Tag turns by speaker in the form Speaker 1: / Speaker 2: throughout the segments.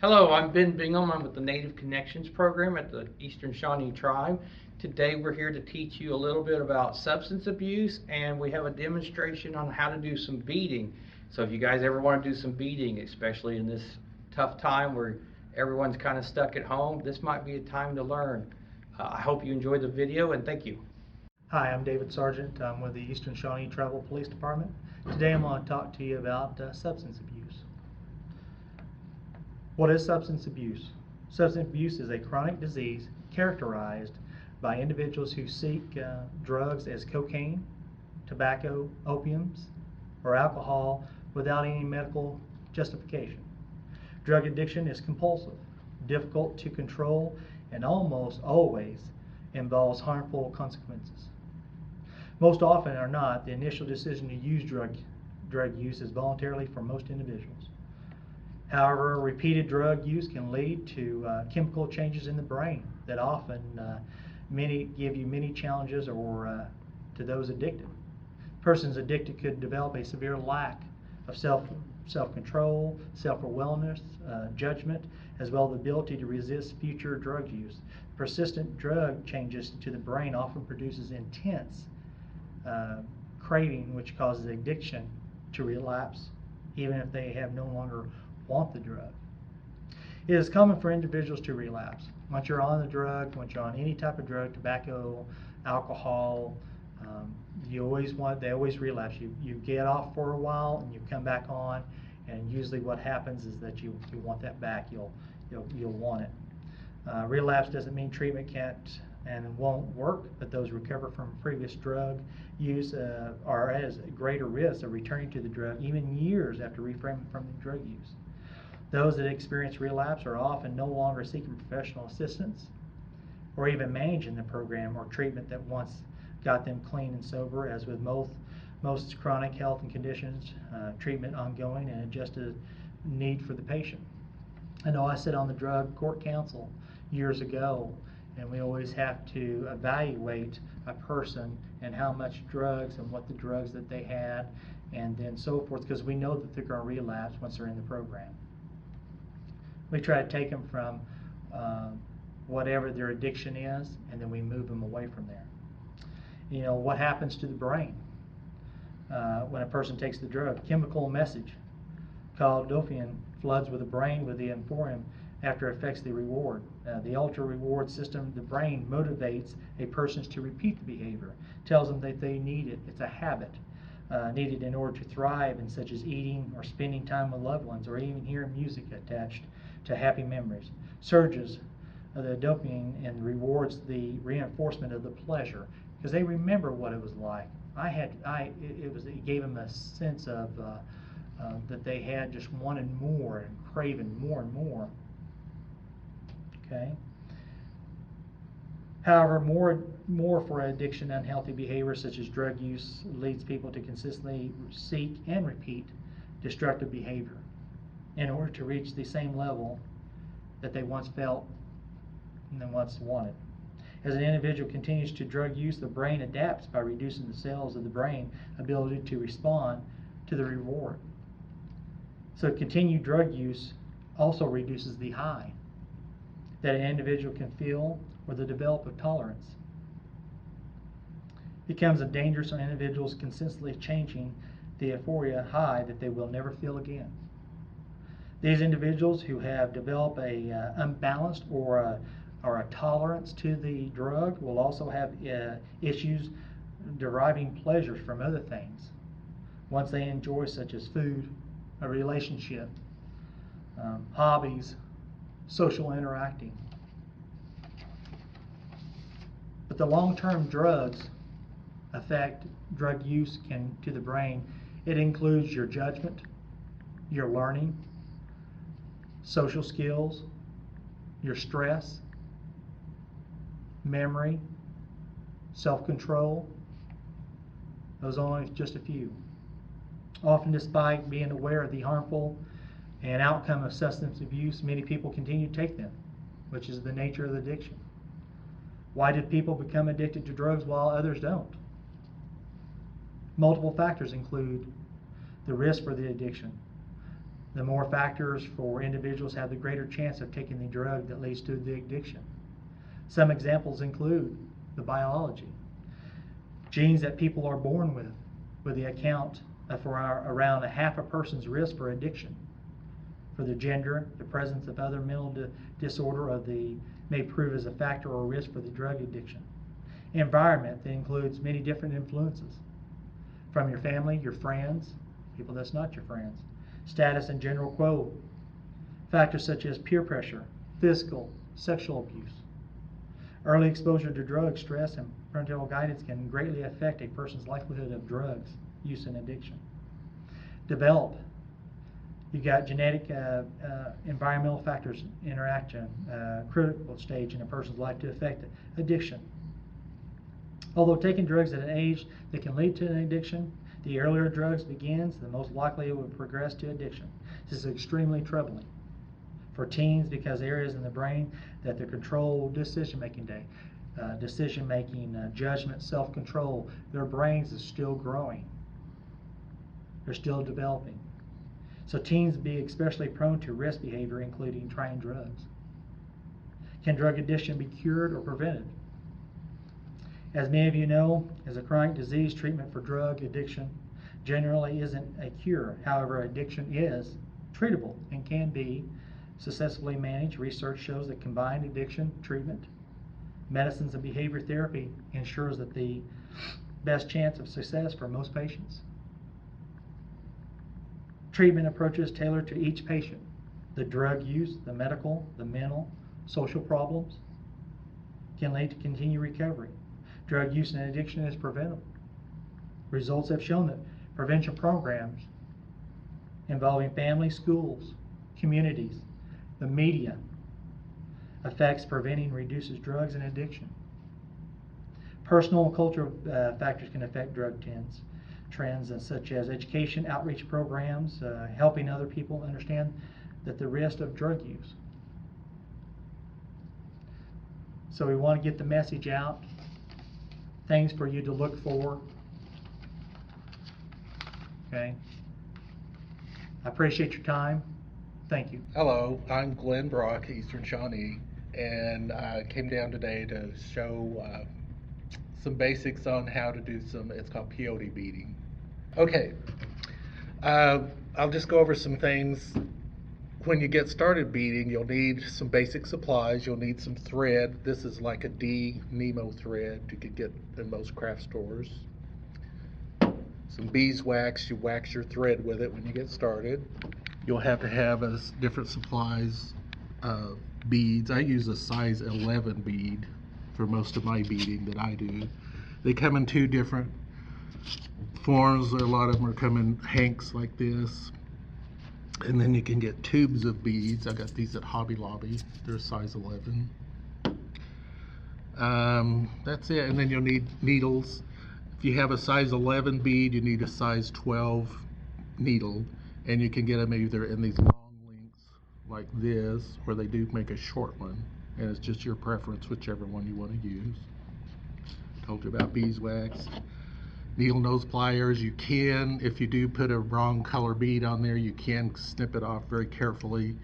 Speaker 1: Hello, I'm Ben Bingham. I'm with the Native Connections program at the Eastern Shawnee Tribe. Today we're here to teach you a little bit about substance abuse, and we have a demonstration on how to do some beading. So if you guys ever want to do some beading, especially in this tough time where everyone's kind of stuck at home, this might be a time to learn. I hope you enjoyed the video, and thank you.
Speaker 2: Hi, I'm David Sargent. I'm with the Eastern Shawnee Tribal Police Department. Today I'm going to talk to you about substance abuse. What is substance abuse? Substance abuse is a chronic disease characterized by individuals who seek drugs as cocaine, tobacco, opiums, or alcohol without any medical justification. Drug addiction is compulsive, difficult to control, and almost always involves harmful consequences. Most often or not, the initial decision to use drug use is voluntarily for most individuals. However, repeated drug use can lead to chemical changes in the brain that often give you many challenges or to those addicted. Persons addicted could develop a severe lack of self-control, self-awareness, judgment, as well as the ability to resist future drug use. Persistent drug changes to the brain often produces intense craving, which causes addiction to relapse, even if they have no longer want the drug. It is common for individuals to relapse. Once you're on the drug, once you're on any type of drug, tobacco, alcohol, they always relapse. You get off for a while and you come back on, and usually what happens is that you want that back. You'll want it. Relapse doesn't mean treatment can't and won't work, but those recover from previous drug use are at a greater risk of returning to the drug even years after reframing from the drug use. Those that experience relapse are often no longer seeking professional assistance or even managing the program or treatment that once got them clean and sober. As with most chronic health and conditions, treatment ongoing and adjusted need for the patient. I know I sat on the drug court council years ago, and we always have to evaluate a person and how much drugs and what the drugs that they had and then so forth, because we know that they're going to relapse once they're in the program. We try to take them from whatever their addiction is, and then we move them away from there. You know, what happens to the brain when a person takes the drug? Chemical message called dopamine floods with the brain with the euphorium after it affects the reward. The ultra reward system of the brain motivates a person to repeat the behavior, tells them that they need it. It's a habit needed in order to thrive, in such as eating or spending time with loved ones or even hearing music attached to happy memories. Surges of the dopamine and rewards the reinforcement of the pleasure because they remember what it was like. It gave them a sense of that they had just wanted more and craving more and more. Okay. However, more for addiction, unhealthy behavior such as drug use leads people to consistently seek and repeat destructive behavior in order to reach the same level that they once felt and then once wanted. As an individual continues to drug use, the brain adapts by reducing the cells of the brain ability to respond to the reward. So continued drug use also reduces the high that an individual can feel or the development of tolerance. It becomes a dangerous on individuals consistently changing the euphoria high that they will never feel again. These individuals who have developed a unbalanced or a tolerance to the drug will also have issues deriving pleasures from other things once they enjoy, such as food, a relationship, hobbies, social interacting. But the long-term drugs affect drug use to the brain. It includes your judgment, your learning, social skills, your stress, memory, self-control. Those are only just a few. Often, despite being aware of the harmful and outcome of substance abuse, many people continue to take them, which is the nature of the addiction. Why did people become addicted to drugs while others don't? Multiple factors include the risk for the addiction, The more factors for individuals have the greater chance of taking the drug that leads to the addiction. Some examples include the biology. Genes that people are born with the account for around half a person's risk for addiction. For the gender, the presence of other mental disorder may prove as a factor or risk for the drug addiction. Environment that includes many different influences, from your family, your friends, people that's not your friends, status and general quo, factors such as peer pressure, physical, sexual abuse. Early exposure to drugs, stress, and parental guidance can greatly affect a person's likelihood of drugs use and addiction. Develop. You got genetic, environmental factors, interaction, critical stage in a person's life to affect addiction. Although taking drugs at an age that can lead to an addiction, the earlier drugs begins, the most likely it will progress to addiction. This is extremely troubling for teens because areas in the brain that they control decision-making, judgment, self-control, their brains is still growing. They're still developing. So teens be especially prone to risk behavior, including trying drugs. Can drug addiction be cured or prevented? As many of you know, as a chronic disease, treatment for drug addiction generally isn't a cure. However, addiction is treatable and can be successfully managed. Research shows that combined addiction treatment, medicines, and behavior therapy ensures that the best chance of success for most patients. Treatment approaches tailored to each patient. The drug use, the medical, the mental, social problems can lead to continued recovery. Drug use and addiction is preventable. Results have shown that prevention programs involving families, schools, communities, the media affects preventing reduces drugs and addiction. Personal and cultural factors can affect drug trends such as education, outreach programs, helping other people understand that the risk of drug use. So we want to get the message out. Things for you to look for. Okay. I appreciate your time. Thank you.
Speaker 3: Hello, I'm Glen Brock, Eastern Shawnee, and I came down today to show some basics on how to do it's called peyote beading. Okay, I'll just go over some things. When you get started beading, you'll need some basic supplies. You'll need some thread. This is like a D Nemo thread you could get in most craft stores. Some beeswax, you wax your thread with it when you get started. You'll have to have different supplies, beads. I use a size 11 bead for most of my beading that I do. They come in two different forms. A lot of them are coming hanks like this. And then you can get tubes of beads. I got these at Hobby Lobby. They're size 11. That's it. And then you'll need needles. If you have a size 11 bead, you need a size 12 needle. And you can get them either in these long lengths like this, or they do make a short one. And it's just your preference, whichever one you want to use. Told you about beeswax. Needle nose pliers. You can, if you do put a wrong color bead on there, you can snip it off very carefully.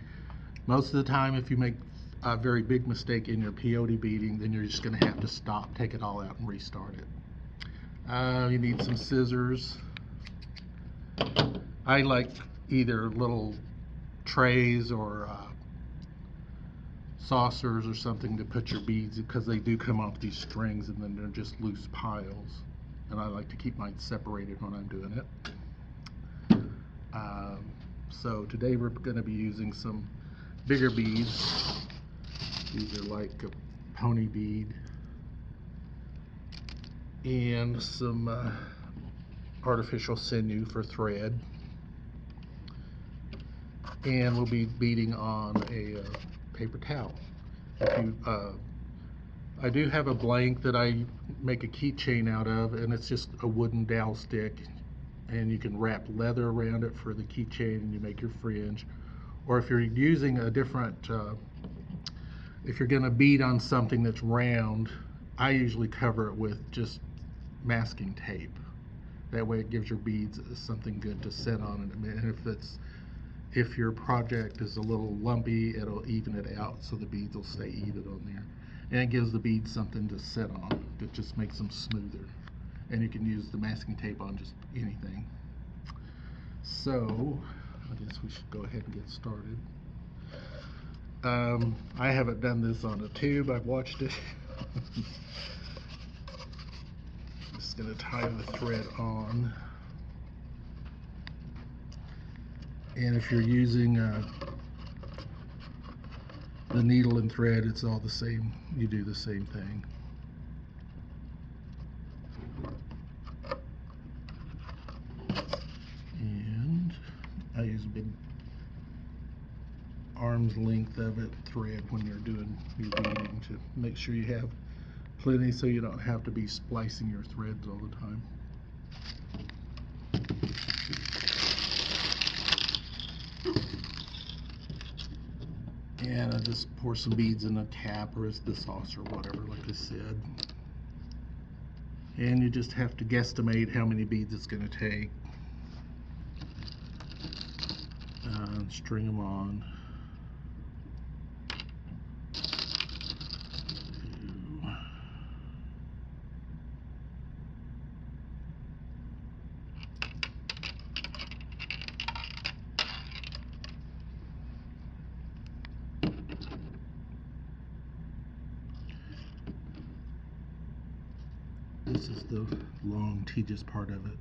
Speaker 3: Most of the time, if you make a very big mistake in your peyote beading, then you're just going to have to stop, take it all out, and restart it. You need some scissors. I like either little trays or saucers or something to put your beads, because they do come off these strings and then they're just loose piles. And I like to keep mine separated when I'm doing it. So today we're going to be using some bigger beads. These are like a pony bead. And some artificial sinew for thread. And we'll be beading on a paper towel. I do have a blank that I make a keychain out of, and it's just a wooden dowel stick, and you can wrap leather around it for the keychain and you make your fringe. Or if you're using a different, if you're going to bead on something that's round, I usually cover it with just masking tape. That way it gives your beads something good to set on it. And if your project is a little lumpy, it'll even it out so the beads will stay even on there. And it gives the beads something to sit on that just makes them smoother. And you can use the masking tape on just anything. So, I guess we should go ahead and get started. I haven't done this on a tube, I've watched it. I'm just going to tie the thread on. And if you're using the needle and thread, it's all the same. You do the same thing. And I use a big arm's length of it thread when you're doing your beading to make sure you have plenty so you don't have to be splicing your threads all the time. And I just pour some beads in a cap or the saucer or whatever, like I said. And you just have to guesstimate how many beads it's going to take. And string them on. This is the long, tedious part of it.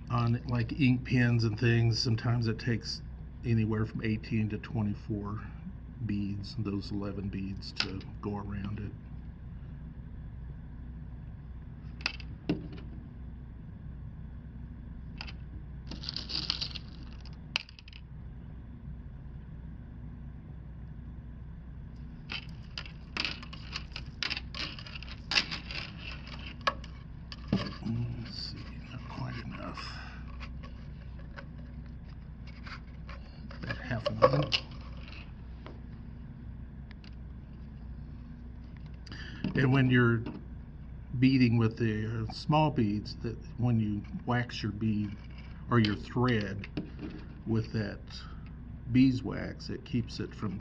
Speaker 3: On like ink pens and things, sometimes it takes anywhere from 18 to 24 beads, those 11 beads, to go around it. Let's see, not quite enough. About half a minute. And when you're beading with the small beads, that when you wax your bead or your thread with that beeswax, it keeps it from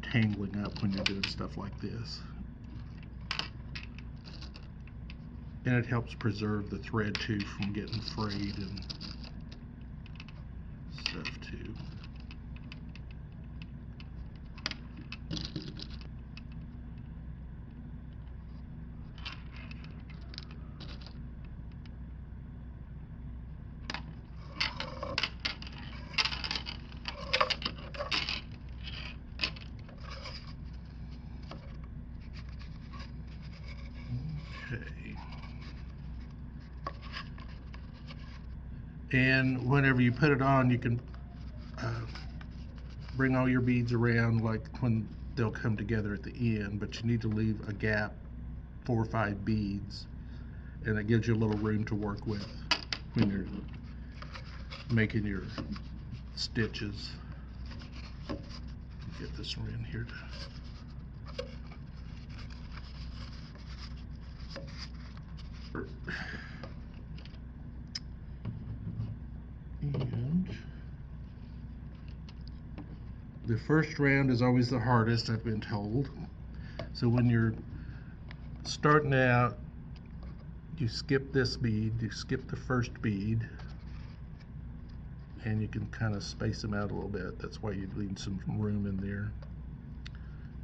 Speaker 3: tangling up when you're doing stuff like this. And it helps preserve the thread too from getting frayed and stuff too. Okay. And whenever you put it on, you can bring all your beads around like when they'll come together at the end, but you need to leave a gap, 4 or 5 beads, and it gives you a little room to work with when you're making your stitches. Get this one in here and the first round is always the hardest, I've been told. So when you're starting out, you skip this bead, you skip the first bead, and you can kind of space them out a little bit. That's why you leave some room in there.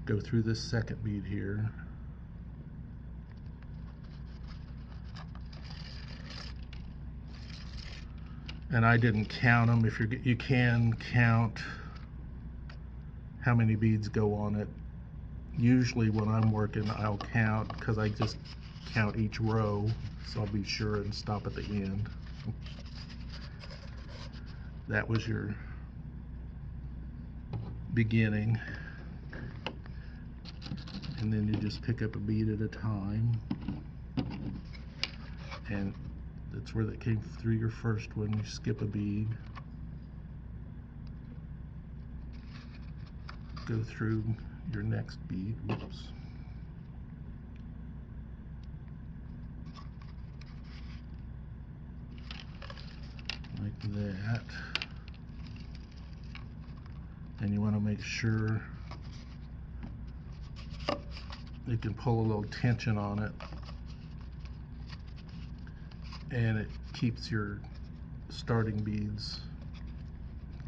Speaker 3: Go through this second bead here. And I didn't count them. If you can count how many beads go on it. Usually when I'm working, I'll count, because I just count each row, so I'll be sure and stop at the end. That was your beginning. And then you just pick up a bead at a time. And that's where that came through your first one. You skip a bead. Go through your next bead. Whoops. that, and you want to make sure you can pull a little tension on it, and it keeps your starting beads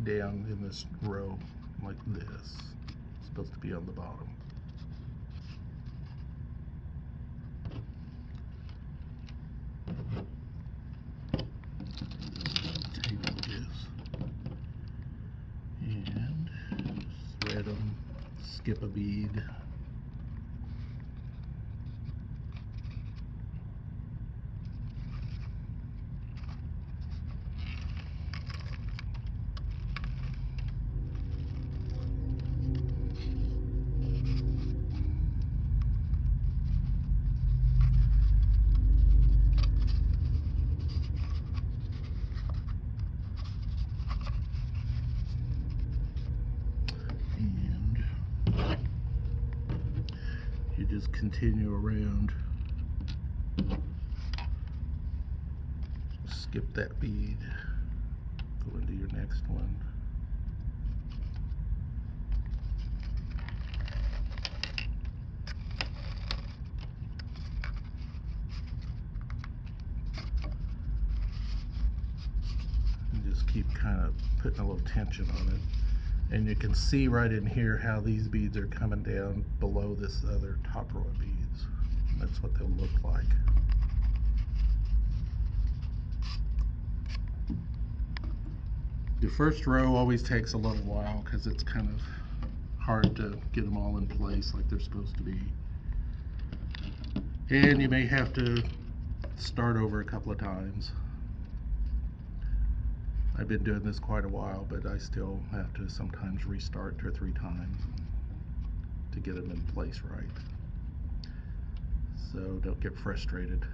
Speaker 3: down in this row like this. It's supposed to be on the bottom. Take this and thread them, skip a bead. You just continue around, skip that bead, go into your next one. And just keep kind of putting a little tension on it. And you can see right in here how these beads are coming down below this other top row of beads. That's what they'll look like. Your first row always takes a little while because it's kind of hard to get them all in place like they're supposed to be. And you may have to start over a couple of times. I've been doing this quite a while, but I still have to sometimes restart 2 or 3 times to get them in place right. So don't get frustrated.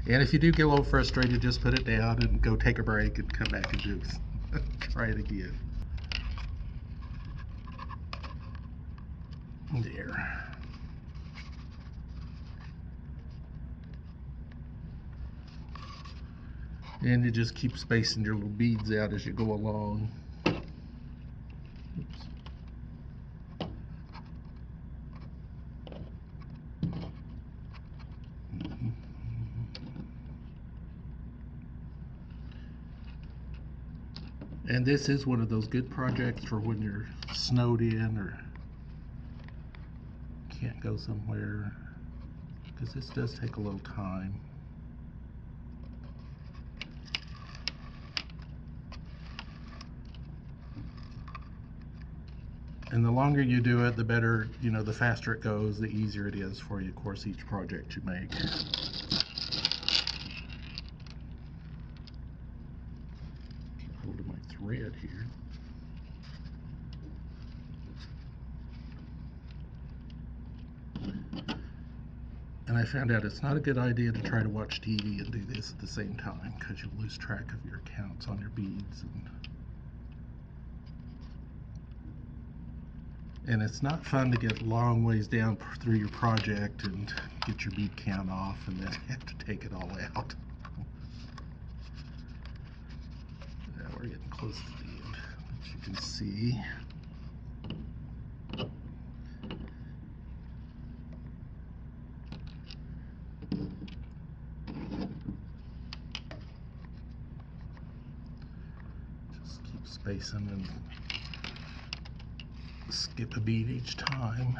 Speaker 3: And if you do get a little frustrated, just put it down and go take a break and come back and do try it again. There. And you just keep spacing your little beads out as you go along. Oops. And this is one of those good projects for when you're snowed in or can't go somewhere, because this does take a little time. And the longer you do it, the better, you know, the faster it goes, the easier it is for you, of course, each project you make. Keep hold of my thread here. And I found out it's not a good idea to try to watch TV and do this at the same time, because you'll lose track of your counts on your beads. And it's not fun to get long ways down through your project and get your bead count off and then have to take it all out. Now we're getting close to the end, as you can see. Just keep spacing and skip a bead each time.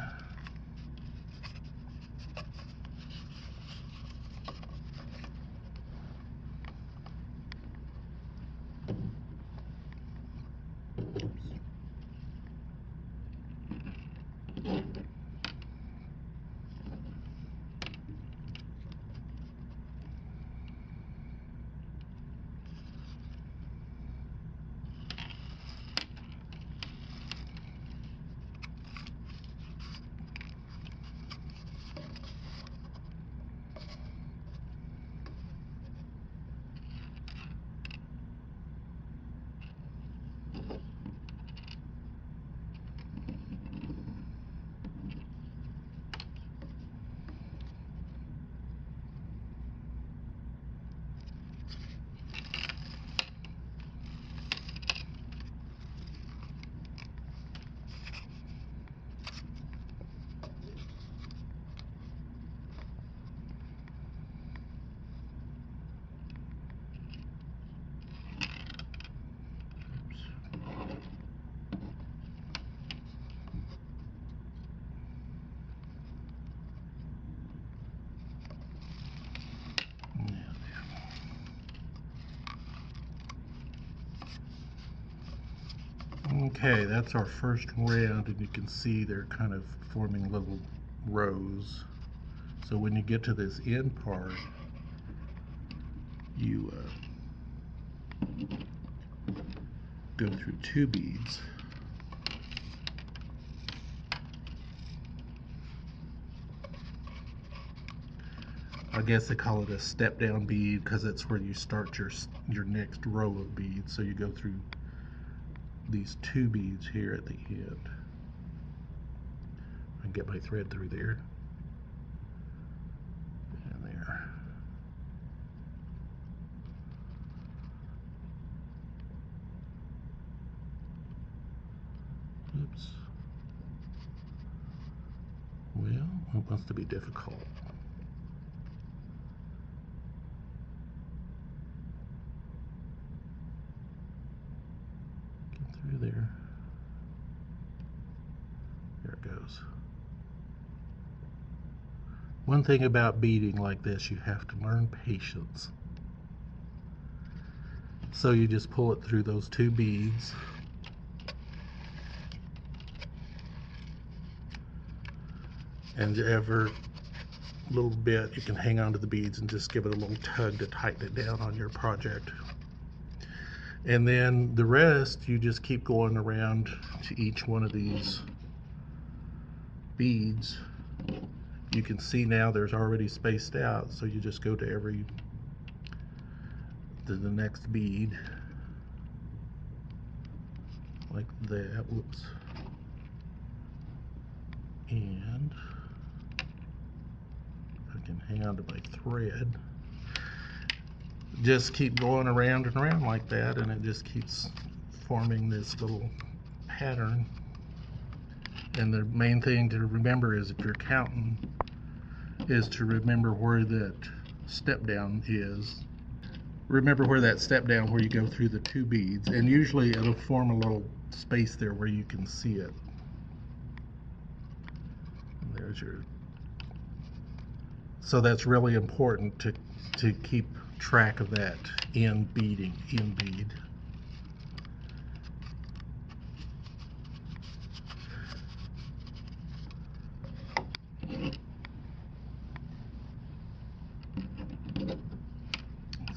Speaker 3: Okay, that's our first round, and you can see they're kind of forming little rows. So when you get to this end part, you go through 2 beads. I guess they call it a step down bead because it's where you start your next row of beads. So you go through these 2 beads here at the end. I can get my thread through there and there. Oops. Well, it wants to be difficult. Get through there. There it goes. One thing about beading like this, you have to learn patience. So you just pull it through those 2 beads. And every little bit you can hang on to the beads and just give it a little tug to tighten it down on your project. And then the rest you just keep going around to each one of these beads. You can see now there's already spaced out, so you just go to the next bead like that. Whoops. And I can hang on to my thread. Just keep going around and around like that, and it just keeps forming this little pattern. And the main thing to remember is, if you're counting, is to remember where that step down is. Remember where that step down, where you go through the 2 beads, and usually it'll form a little space there where you can see it. And there's your. So that's really important to keep track of that in bead.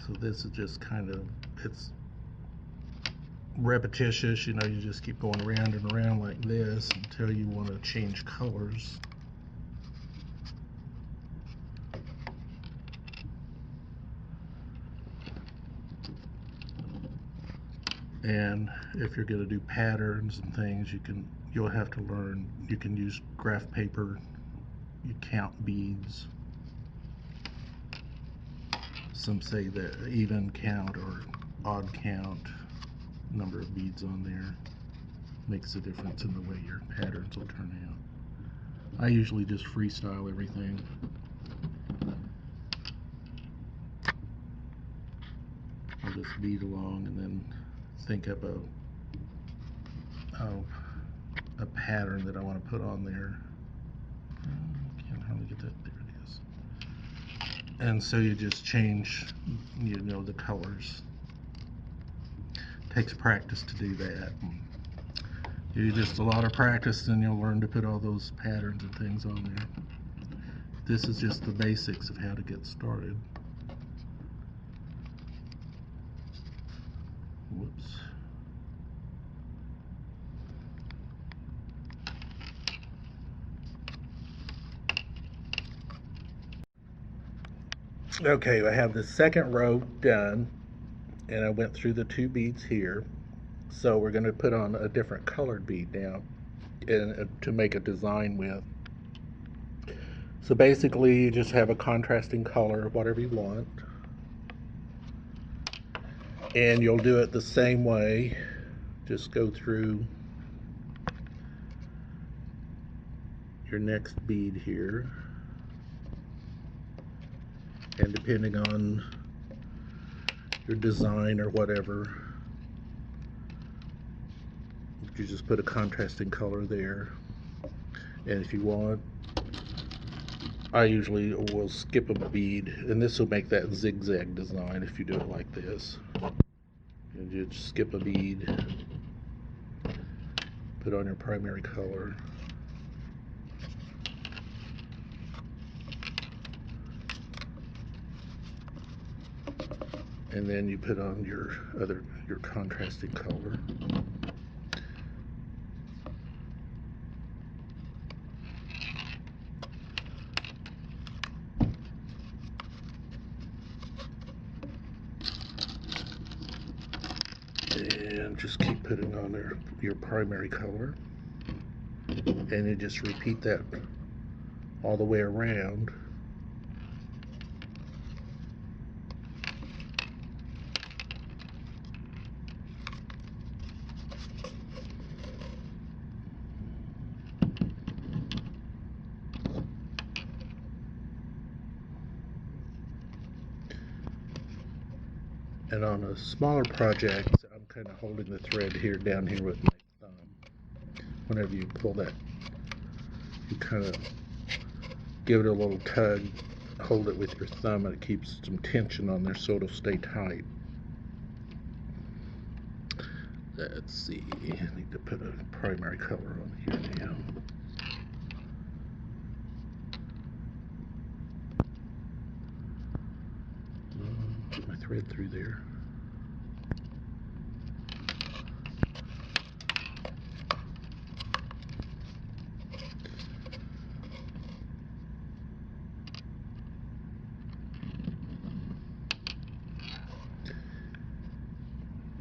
Speaker 3: So this is just kind of, it's repetitious, you know, you just keep going around and around like this until you want to change colors. And if you're going to do patterns and things, you'll have to learn. You can use graph paper. You count beads. Some say that even count or odd count number of beads on there makes a difference in the way your patterns will turn out. I usually just freestyle everything. I'll just bead along and then think up a pattern that I want to put on there. Can't hardly get that. There it is. And so you just change, you know, the colors. Takes practice to do that. You just a lot of practice, and you'll learn to put all those patterns and things on there. This is just the basics of how to get started. Whoops. Okay, I have the second row done, and I went through the 2 beads here. So we're going to put on a different colored bead now to make a design with. So basically you just have a contrasting color, whatever you want. And you'll do it the same way. Just go through your next bead here. And depending on your design or whatever, you just put a contrasting color there. And if you want, I usually will skip a bead, and this will make that zigzag design if you do it like this. And you just skip a bead, put on your primary color. And then you put on your contrasting color. And just keep putting on there your primary color. And you just repeat that all the way around. And on a smaller project, I'm kind of holding the thread here down here with my thumb. Whenever you pull that, you kind of give it a little tug, hold it with your thumb, and it keeps some tension on there so it'll stay tight. Let's see, I need to put a primary color on here now. Put my thread through there.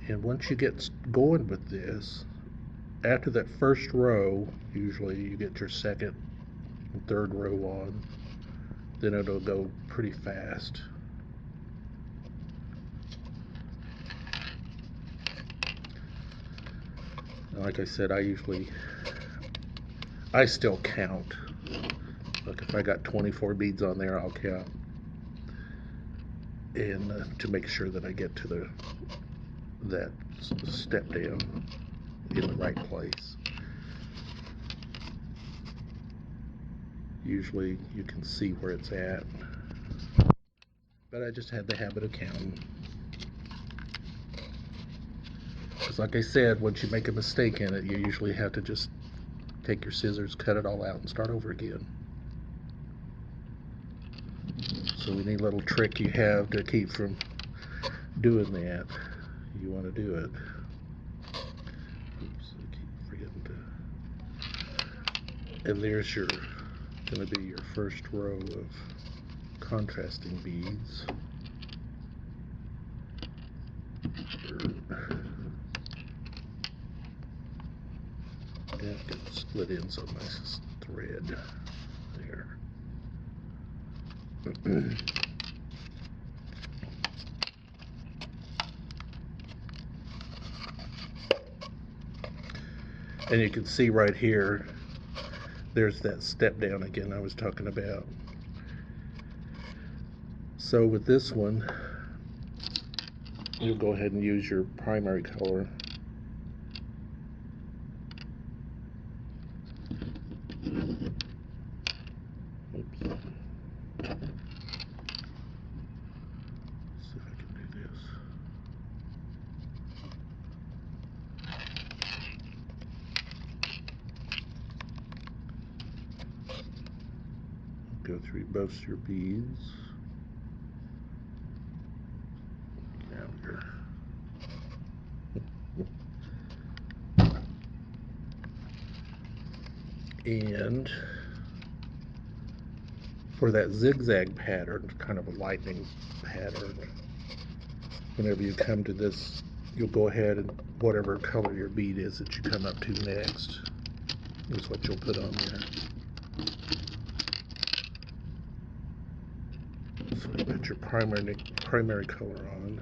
Speaker 3: And once you get going with this, after that first row, usually you get your second and third row on, then it'll go pretty fast. Like I said, I still count. Like if I got 24 beads on there, I'll count. And to make sure that I get to that step down in the right place. Usually you can see where it's at. But I just had the habit of counting. Because like I said, once you make a mistake in it, you usually have to just take your scissors, cut it all out, and start over again. So any little trick you have to keep from doing that, you want to do it. Oops, I keep forgetting to. And there's going to be your first row of contrasting beads. That gets split in so nice thread there. And you can see right here, there's that step down again I was talking about. So with this one, you'll go ahead and use your primary color. Oops. See if I can do this. Go through both your beads. Down here. And for that zigzag pattern, kind of a lightning pattern, whenever you come to this, you'll go ahead and whatever color your bead is that you come up to next is what you'll put on there. So you put your primary color on.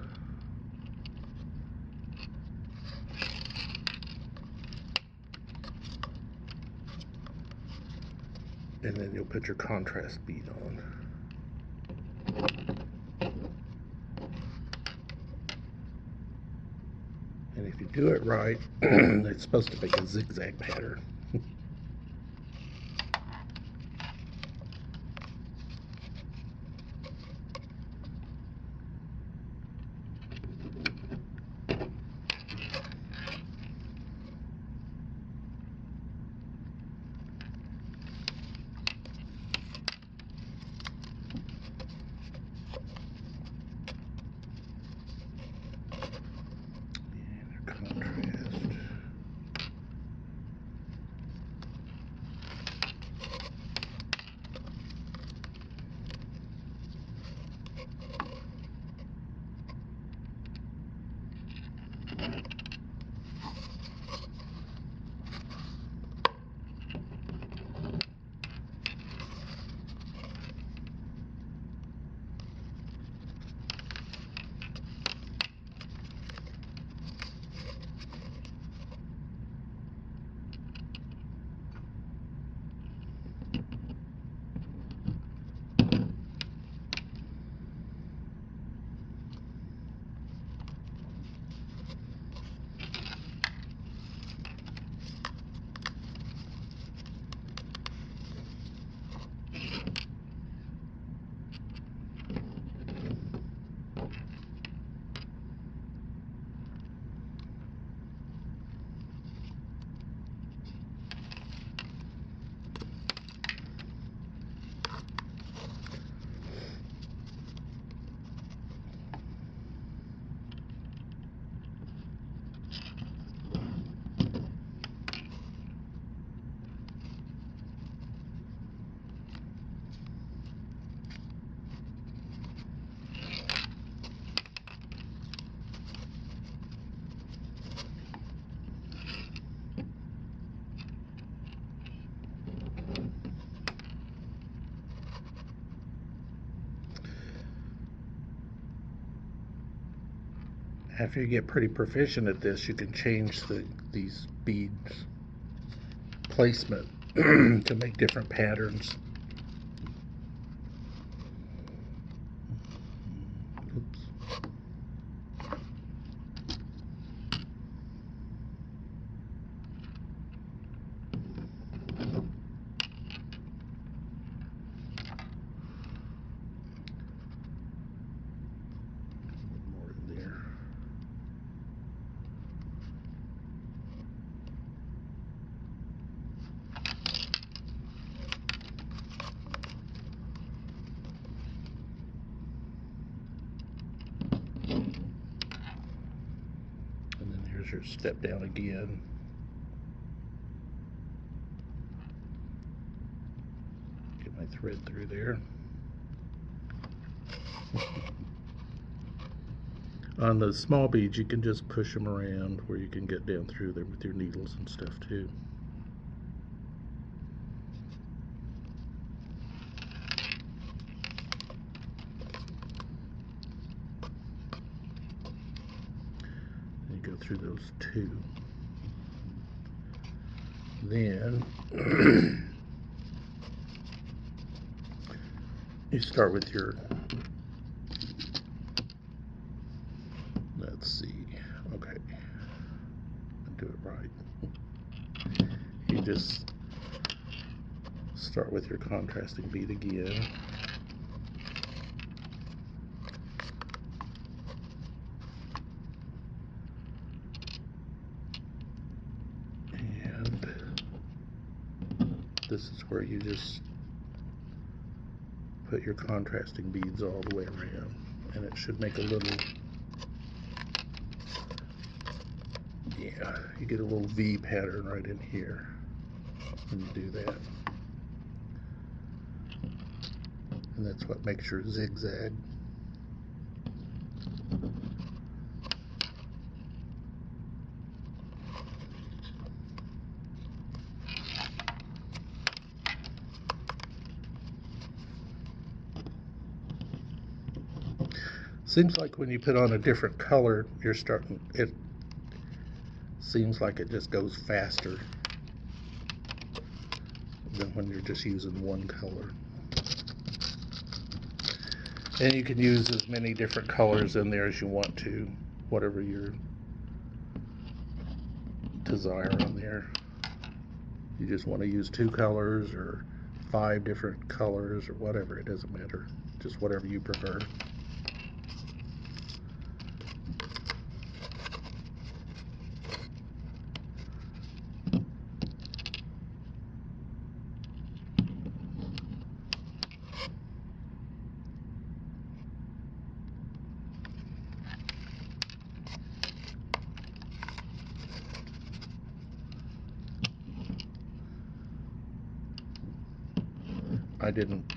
Speaker 3: And then you'll put your contrast bead on. And if you do it right, it's supposed to make a zigzag pattern. contrast. After you get pretty proficient at this, you can change these beads placement to make different patterns. Oops. More in there. And then here's your step down again. Get my thread through there. On the small beads, you can just push them around where you can get down through there with your needles and stuff too. You go through those two. Then you start with your, let's see, okay, do it right. You just start with your contrasting bead again. And this is where you just put your contrasting beads all the way around, and it should make a little, yeah, you get a little V pattern right in here when you do that. And that's what makes your zigzag. Seems like when you put on a different color, you're starting, it seems like it just goes faster than when you're just using one color. And you can use as many different colors in there as you want to, whatever your desire on there. You just want to use 2 colors or 5 different colors or whatever, it doesn't matter, just whatever you prefer. I didn't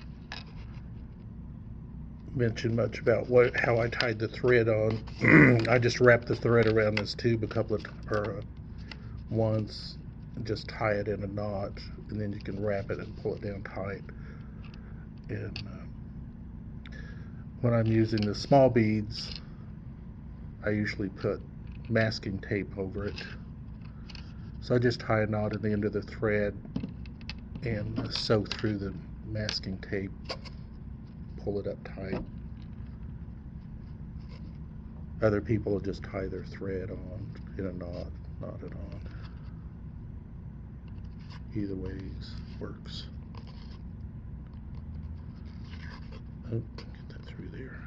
Speaker 3: mention much about how I tied the thread on. I just wrapped the thread around this tube once and just tie it in a knot, and then you can wrap it and pull it down tight. And when I'm using the small beads, I usually put masking tape over it. So I just tie a knot at the end of the thread and sew through the masking tape, pull it up tight. Other people will just tie their thread on in a knot it on. Either way works. Oh, get that through there.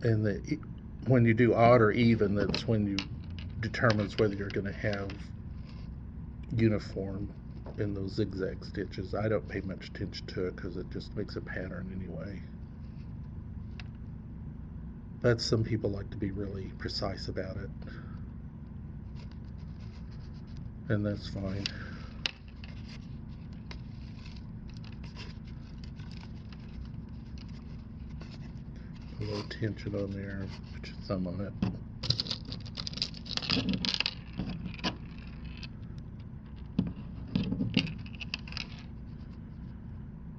Speaker 3: Okay. And when you do odd or even, that's when you determines whether you're going to have uniform in those zigzag stitches. I don't pay much attention to it because it just makes a pattern anyway. But some people like to be really precise about it, and that's fine. A little tension on there, put your thumb on it.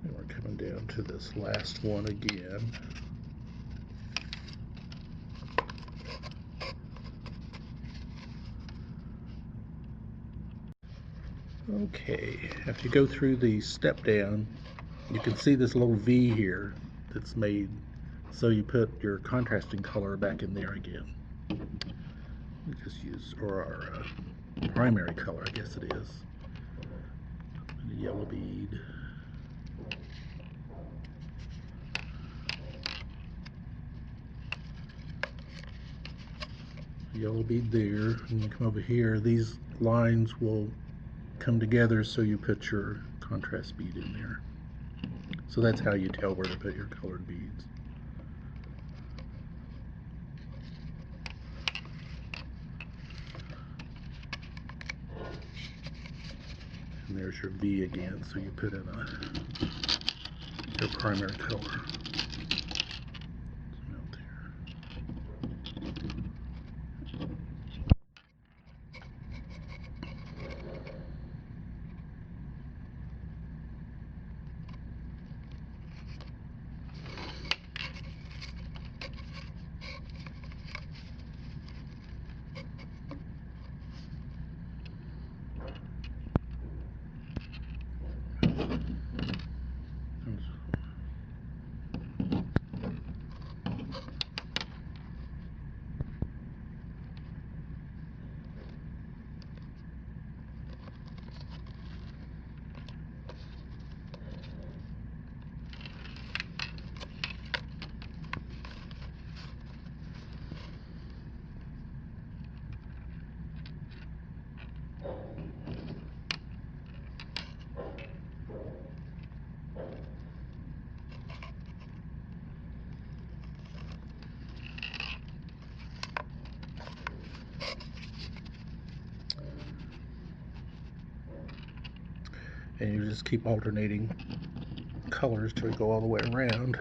Speaker 3: And we're coming down to this last one again. Okay, after you go through the step down, you can see this little V here that's made, so you put your contrasting color back in there again. We just use, or our primary color, I guess it is. And a yellow bead. Yellow bead there, and you come over here, these lines will come together, so you put your contrast bead in there. So that's how you tell where to put your colored beads. And there's your V again, so you put in your primary color. And you just keep alternating colors till you go all the way around.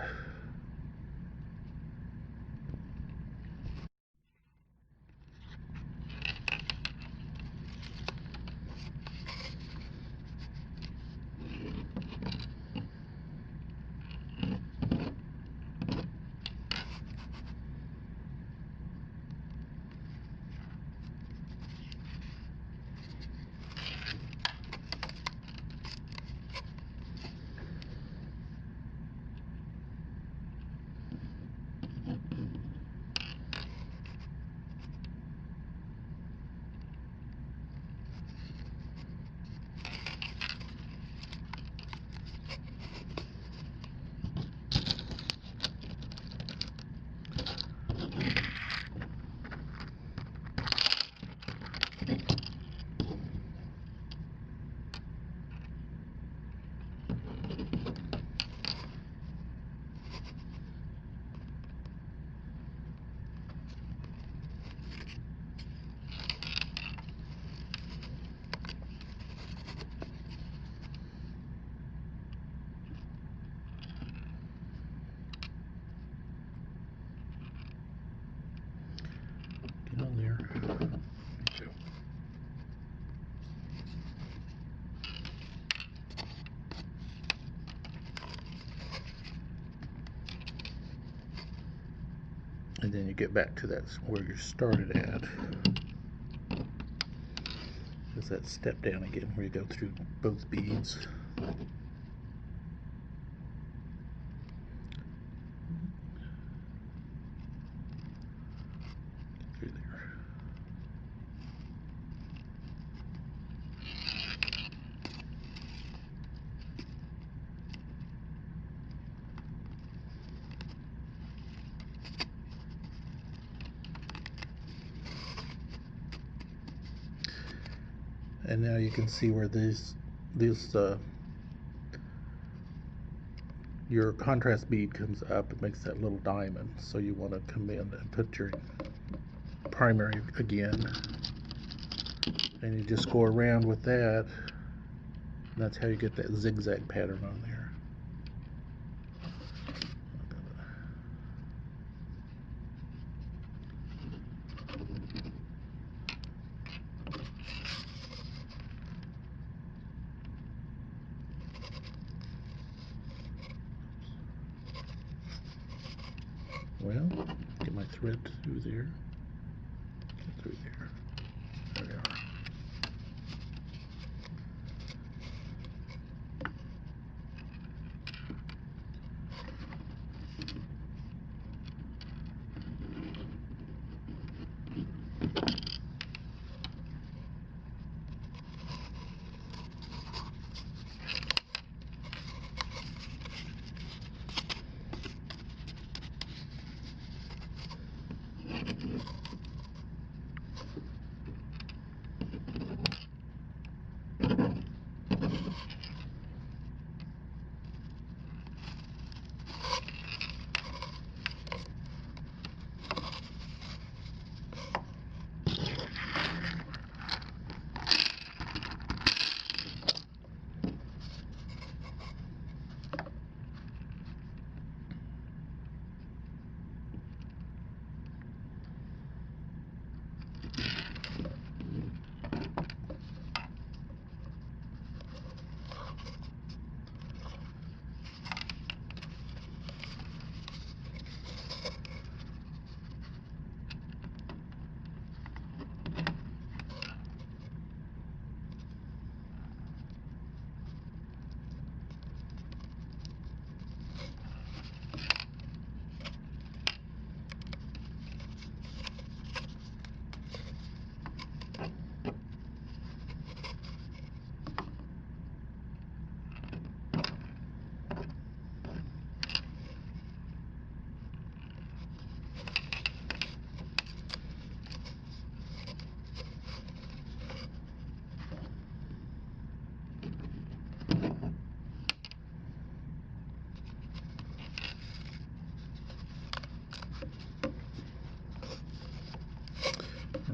Speaker 3: and then you get back to that where you started at. There's that step down again where you go through both beads. Through there. And now you can see where your contrast bead comes up. It makes that little diamond. So you want to come in and put your primary again, and you just go around with that. And that's how you get that zigzag pattern on there. Well, get my thread through there. Get through there. There we are.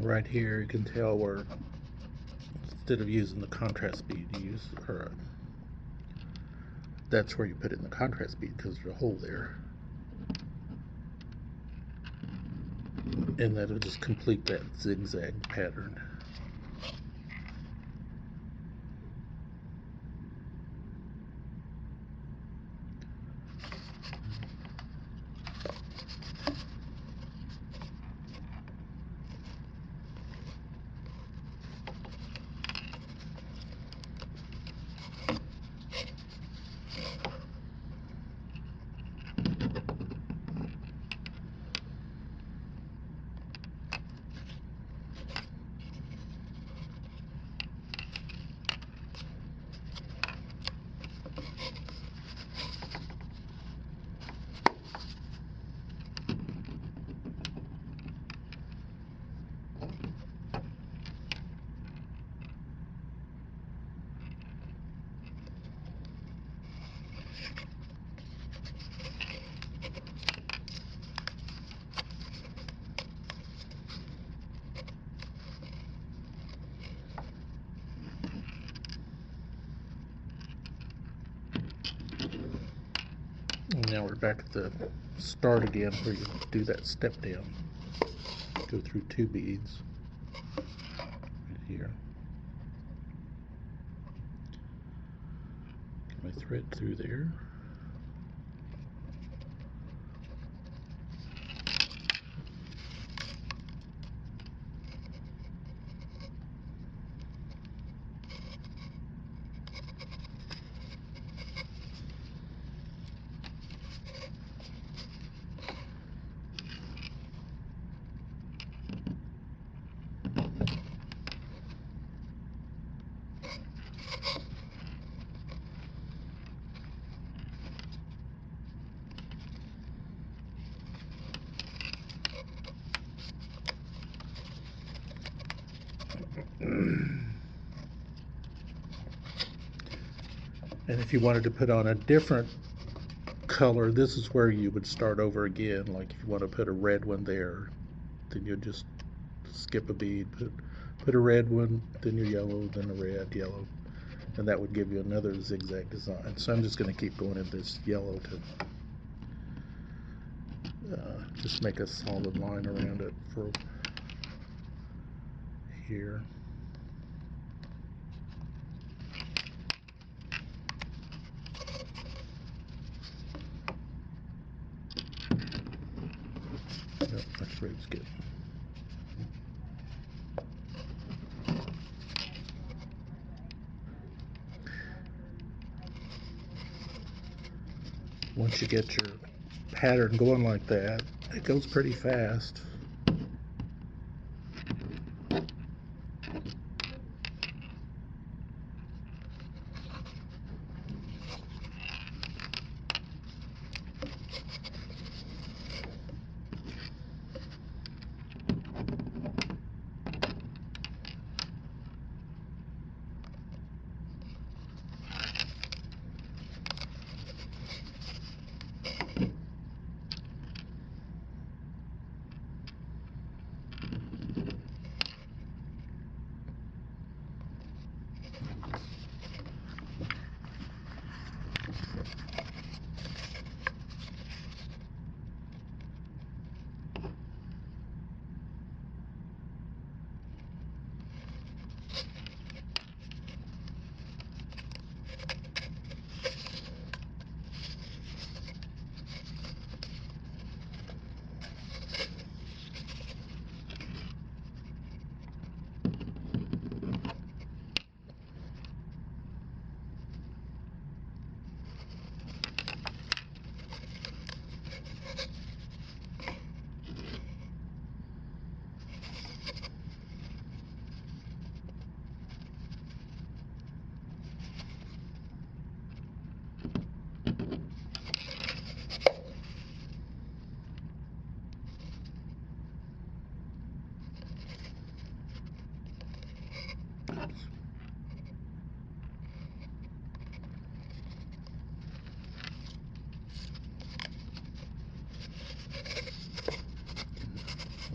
Speaker 3: Right here you can tell where, instead of using the contrast bead, you use that's where you put in the contrast bead, because there's a hole there, and that'll just complete that zigzag pattern. Now we're back at the start again, where you do that step down. Go through 2 beads right here. Get my thread through there. And if you wanted to put on a different color, this is where you would start over again. Like if you want to put a red one there, then you'd just skip a bead, put a red one, then your yellow, then a red, yellow, and that would give you another zigzag design. So I'm just going to keep going in this yellow to just make a solid line around it for here. Yep, that's red's good. Once you get your pattern going like that, it goes pretty fast.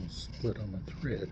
Speaker 3: Split on the thread.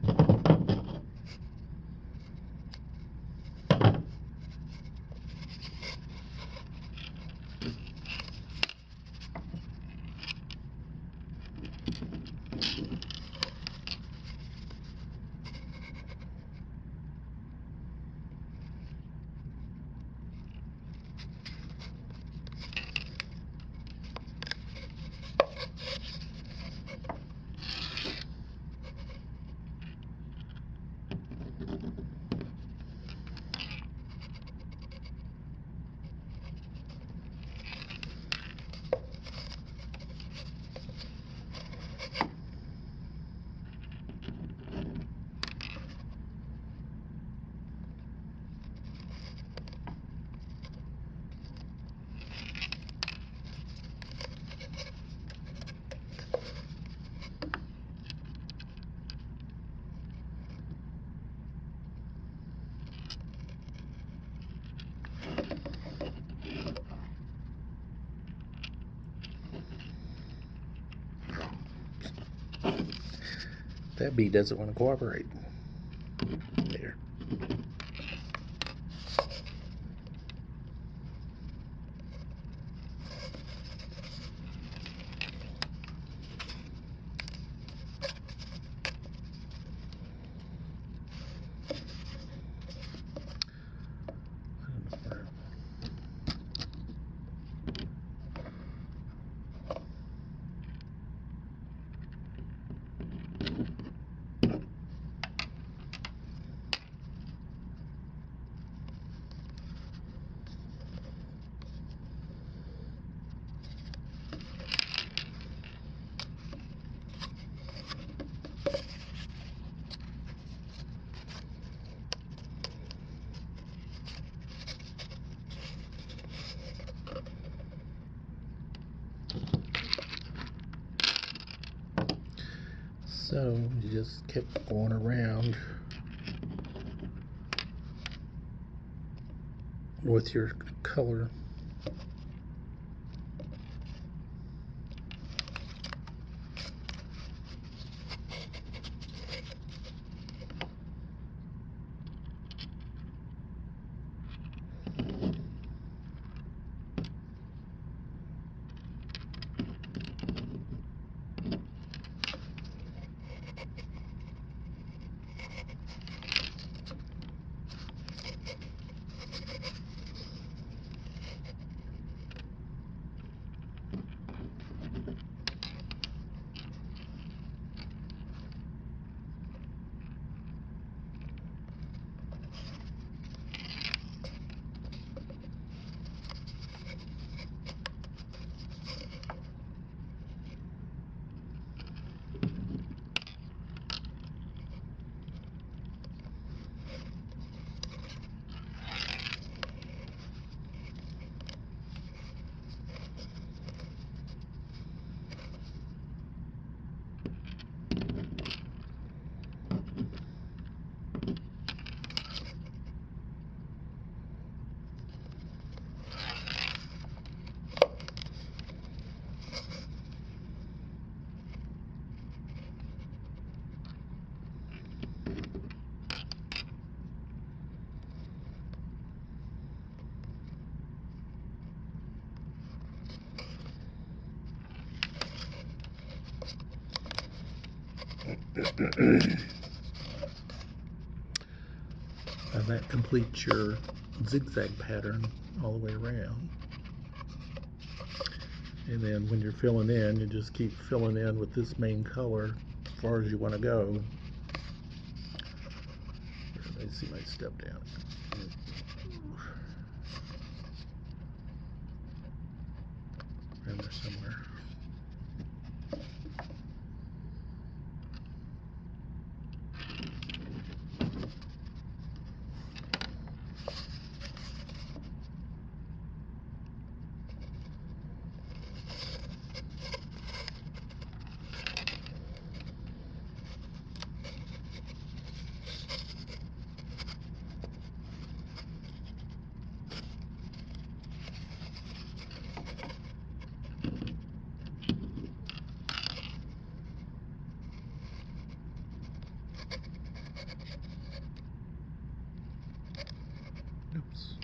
Speaker 3: That bead doesn't want to cooperate. There. So you just kept going around with your color. And that completes your zigzag pattern all the way around. And then when you're filling in, you just keep filling in with this main color as far as you want to go. Let me see my step down. Around there somewhere. Oops.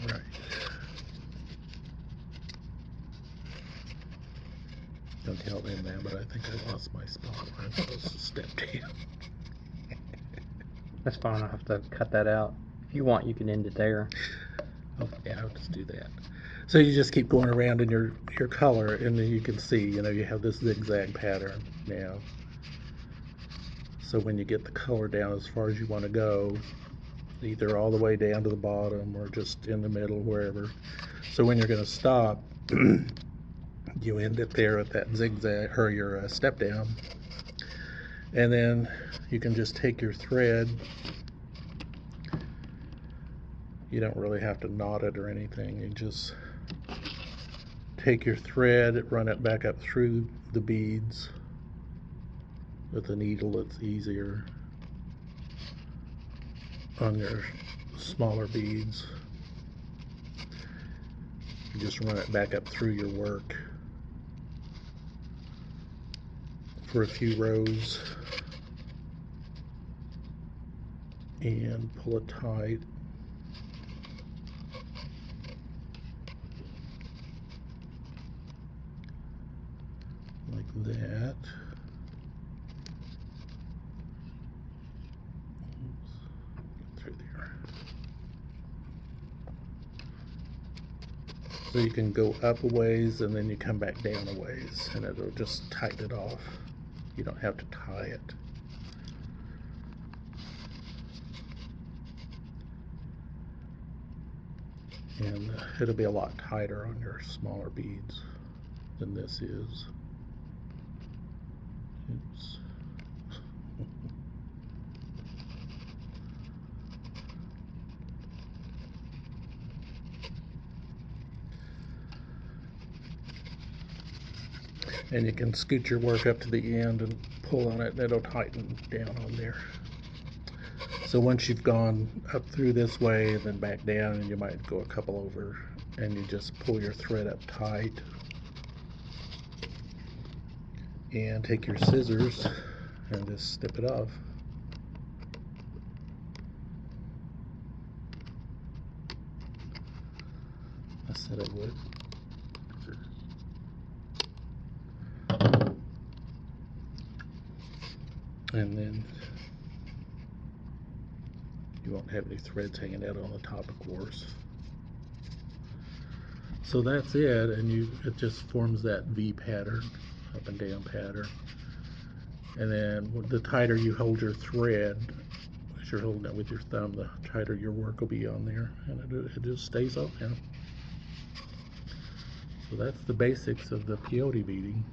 Speaker 3: Right. Don't tell them that, but I think I lost my spot where I'm supposed to step down.
Speaker 4: That's fine, I'll have to cut that out. If you want, you can end it there.
Speaker 3: Oh, yeah, I'll just do that. So you just keep going around in your color, and then you can see, you know, you have this zigzag pattern now. So when you get the color down as far as you want to go, either all the way down to the bottom or just in the middle, wherever. So when you're going to stop, you end it there at that zigzag, or your step down. And then you can just take your thread. You don't really have to knot it or anything. You just take your thread, run it back up through the beads. With a needle, it's easier. on your smaller beads. You just run it back up through your work for a few rows and pull it tight. Like that. Through there. So you can go up a ways and then you come back down a ways and it'll just tighten it off. You don't have to tie it. And it'll be a lot tighter on your smaller beads than this is. Oops. And you can scoot your work up to the end and pull on it and it'll tighten down on there. So once you've gone up through this way and then back down, and you might go a couple over, and you just pull your thread up tight and take your scissors and just snip it off. I said I would. And then you won't have any threads hanging out on the top, of course. So that's it, and it just forms that V pattern, up and down pattern. And then the tighter you hold your thread, as you're holding it with your thumb, the tighter your work will be on there, and it just stays on there. So that's the basics of the peyote beading.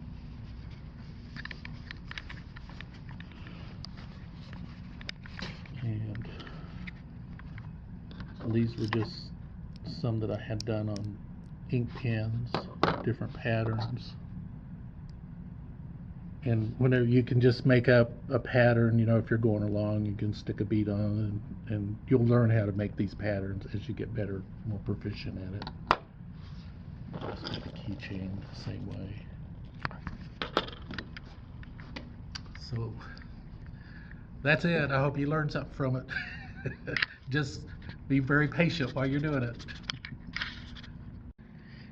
Speaker 3: And these were just some that I had done on ink pens, different patterns. And whenever you can just make up a pattern, you know, if you're going along, you can stick a bead on it, and you'll learn how to make these patterns as you get better, more proficient at it. Just make a keychain the same way. So that's it. I hope you learned something from it. Just be very patient while you're doing it.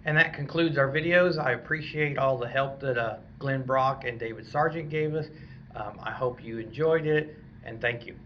Speaker 1: And that concludes our videos. I appreciate all the help that Glenn Brock and David Sargent gave us. I hope you enjoyed it, and thank you.